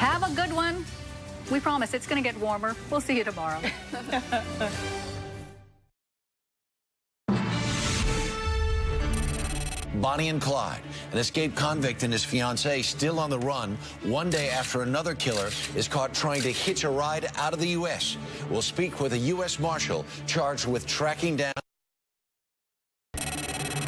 Have a good one. We promise it's going to get warmer. We'll see you tomorrow. Bonnie and Clyde, an escaped convict and his fiancée still on the run one day after another killer is caught trying to hitch a ride out of the U.S. We'll speak with a U.S. Marshal charged with tracking down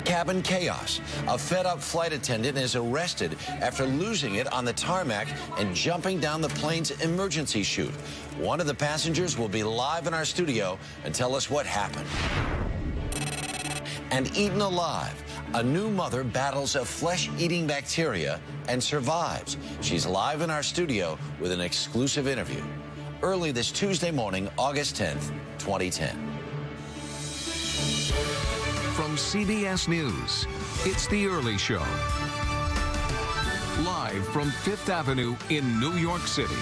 cabin chaos. A fed-up flight attendant is arrested after losing it on the tarmac and jumping down the plane's emergency chute. One of the passengers will be live in our studio and tell us what happened. And eaten alive, a new mother battles a flesh-eating bacteria and survives. She's live in our studio with an exclusive interview. Early this Tuesday morning, August 10th, 2010. From CBS News, it's The Early Show. Live from Fifth Avenue in New York City.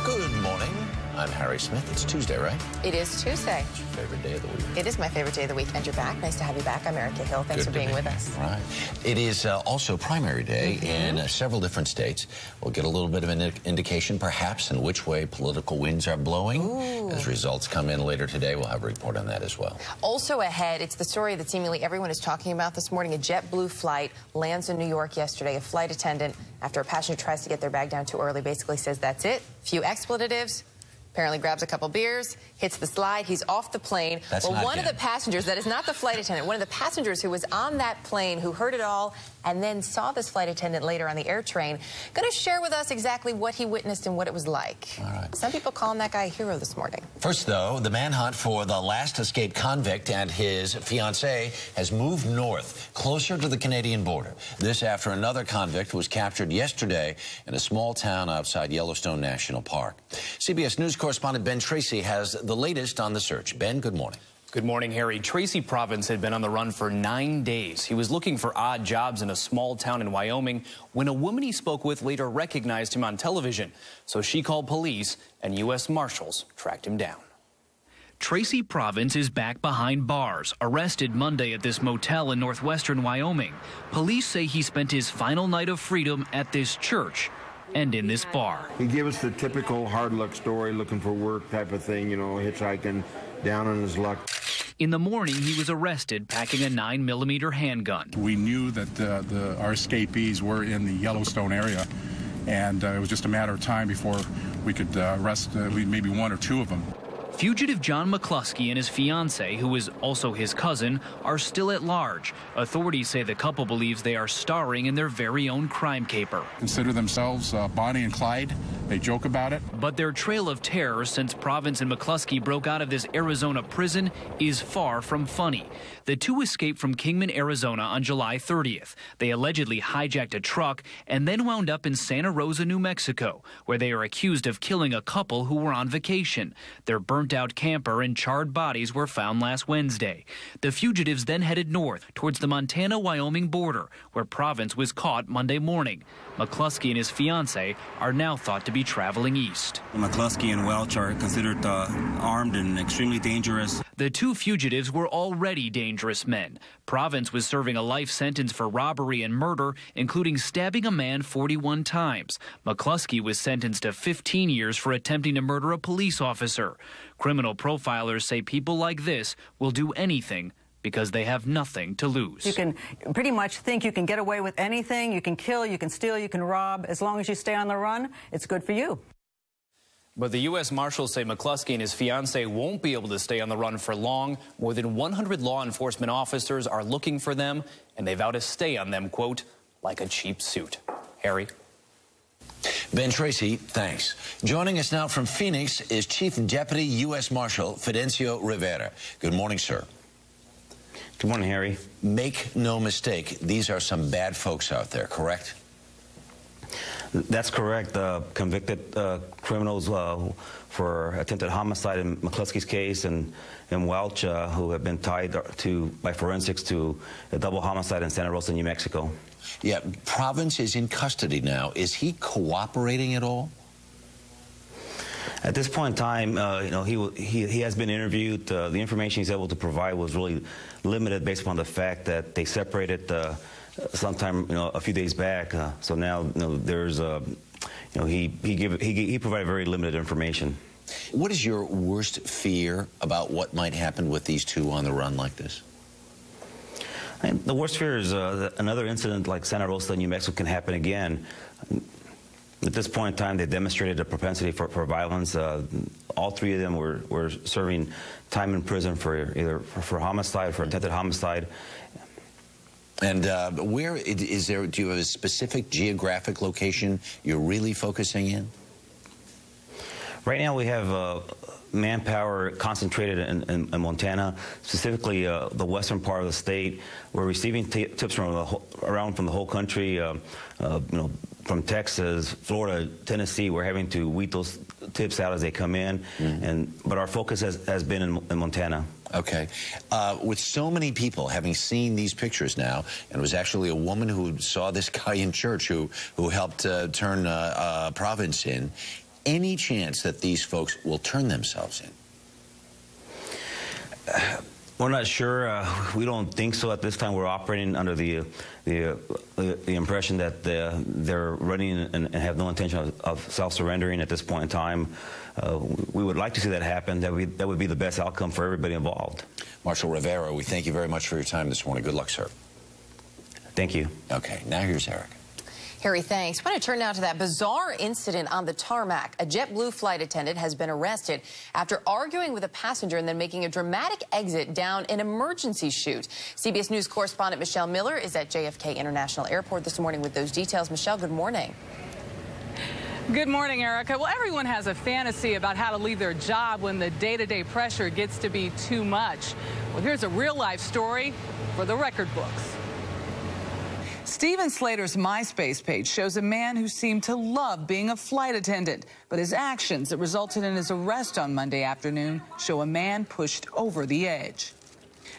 Good morning. I'm Harry Smith. It's Tuesday, right? It is Tuesday. It's your favorite day of the week. It is my favorite day of the week. And you're back. Nice to have you back. I'm Erica Hill. Thanks for being with us. Right. It is also primary day in several different states. We'll get a little bit of an indication, perhaps, in which way political winds are blowing. Ooh. As results come in later today, we'll have a report on that as well. Also ahead, it's the story that seemingly everyone is talking about this morning. A JetBlue flight lands in New York yesterday. A flight attendant, after a passenger tries to get their bag down too early, basically says that's it. Few expletives. Apparently grabs a couple beers, hits the slide, he's off the plane. Well, one of the passengers, that is not the flight attendant, one of the passengers who was on that plane who heard it all and then saw this flight attendant later on the air train, going to share with us exactly what he witnessed and what it was like. All right. Some people calling that guy a hero this morning. First, though, the manhunt for the last escaped convict and his fiancée has moved north, closer to the Canadian border. This after another convict was captured yesterday in a small town outside Yellowstone National Park. CBS News correspondent Ben Tracy has the latest on the search. Ben, good morning. Good morning, Harry. Tracy Province had been on the run for 9 days. He was looking for odd jobs in a small town in Wyoming when a woman he spoke with later recognized him on television. So she called police and U.S. Marshals tracked him down. Tracy Province is back behind bars, arrested Monday at this motel in northwestern Wyoming. Police say he spent his final night of freedom at this church and in this bar. He gave us the typical hard luck story, looking for work type of thing, you know, hitchhiking, down on his luck. In the morning, he was arrested packing a 9mm handgun. We knew that our escapees were in the Yellowstone area, and it was just a matter of time before we could arrest maybe one or two of them. Fugitive John McCluskey and his fiancée, who is also his cousin, are still at large. Authorities say the couple believes they are starring in their very own crime caper. Consider themselves Bonnie and Clyde. They joke about it. But their trail of terror since Province and McCluskey broke out of this Arizona prison is far from funny. The two escaped from Kingman, Arizona on July 30th. They allegedly hijacked a truck and then wound up in Santa Rosa, New Mexico, where they are accused of killing a couple who were on vacation. Their burnt-out camper and charred bodies were found last Wednesday. The fugitives then headed north towards the Montana-Wyoming border, where Province was caught Monday morning. McCluskey and his fiancée are now thought to be traveling east. McCluskey and Welch are considered armed and extremely dangerous. The two fugitives were already dangerous men. Province was serving a life sentence for robbery and murder, including stabbing a man 41 times. McCluskey was sentenced to 15 years for attempting to murder a police officer. Criminal profilers say people like this will do anything because they have nothing to lose. You can pretty much think you can get away with anything. You can kill, you can steal, you can rob. As long as you stay on the run, it's good for you. But the U.S. Marshals say McCluskey and his fiancée won't be able to stay on the run for long. More than 100 law enforcement officers are looking for them, and they vow to stay on them, quote, like a cheap suit. Harry? Ben Tracy, thanks. Joining us now from Phoenix is Chief Deputy U.S. Marshal Fidencio Rivera. Good morning, sir. Good morning, Harry. Make no mistake, these are some bad folks out there, correct? That's correct. Convicted criminals for attempted homicide in McCluskey's case and Welch, who have been tied by forensics to a double homicide in Santa Rosa, New Mexico. Yeah, Province is in custody now. Is he cooperating at all? At this point in time, you know, he has been interviewed. The information he's able to provide was really limited based upon the fact that they separated sometime, you know, a few days back. So now, you know, there's you know, he provided very limited information. What is your worst fear about what might happen with these two on the run like this? The worst fear is that another incident like Santa Rosa, New Mexico can happen again. At this point in time, they demonstrated a propensity for violence. All three of them were serving time in prison for either for homicide, for attempted homicide. And where is there? Do you have a specific geographic location you're really focusing in? Right now, we have manpower concentrated in Montana, specifically the western part of the state. We're receiving tips from around the whole country. You know, from Texas, Florida, Tennessee. We're having to weed those tips out as they come in, but our focus has been in Montana. Okay. With so many people having seen these pictures now, and it was actually a woman who saw this guy in church who helped turn Province in, any chance that these folks will turn themselves in? We're not sure. We don't think so at this time. We're operating under the impression that they're running and have no intention of self-surrendering at this point in time. We would like to see that happen. That would be the best outcome for everybody involved. Marshal Rivera, we thank you very much for your time this morning. Good luck, sir. Thank you. Okay, now here's Eric. Harry, thanks. I want to turn now to that bizarre incident on the tarmac. A JetBlue flight attendant has been arrested after arguing with a passenger and then making a dramatic exit down an emergency chute. CBS News correspondent Michelle Miller is at JFK International Airport this morning with those details. Michelle, good morning. Good morning, Erica. Well, everyone has a fantasy about how to leave their job when the day-to-day pressure gets to be too much. Well, here's a real-life story for the record books. Steven Slater's MySpace page shows a man who seemed to love being a flight attendant, but his actions that resulted in his arrest on Monday afternoon show a man pushed over the edge.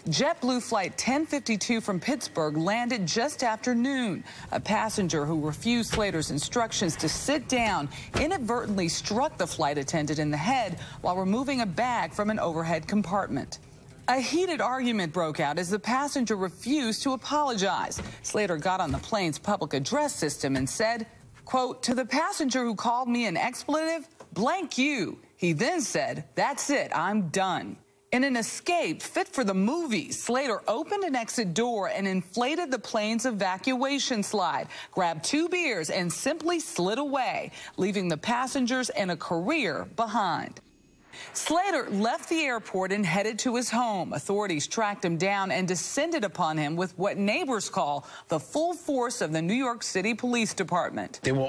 JetBlue Flight 1052 from Pittsburgh landed just after noon. A passenger who refused Slater's instructions to sit down inadvertently struck the flight attendant in the head while removing a bag from an overhead compartment. A heated argument broke out as the passenger refused to apologize. Slater got on the plane's public address system and said, quote, "To the passenger who called me an expletive, blank you." He then said, "That's it, I'm done." In an escape fit for the movies, Slater opened an exit door and inflated the plane's evacuation slide, grabbed 2 beers, and simply slid away, leaving the passengers and a career behind. Slater left the airport and headed to his home. Authorities tracked him down and descended upon him with what neighbors call the full force of the New York City Police Department. They will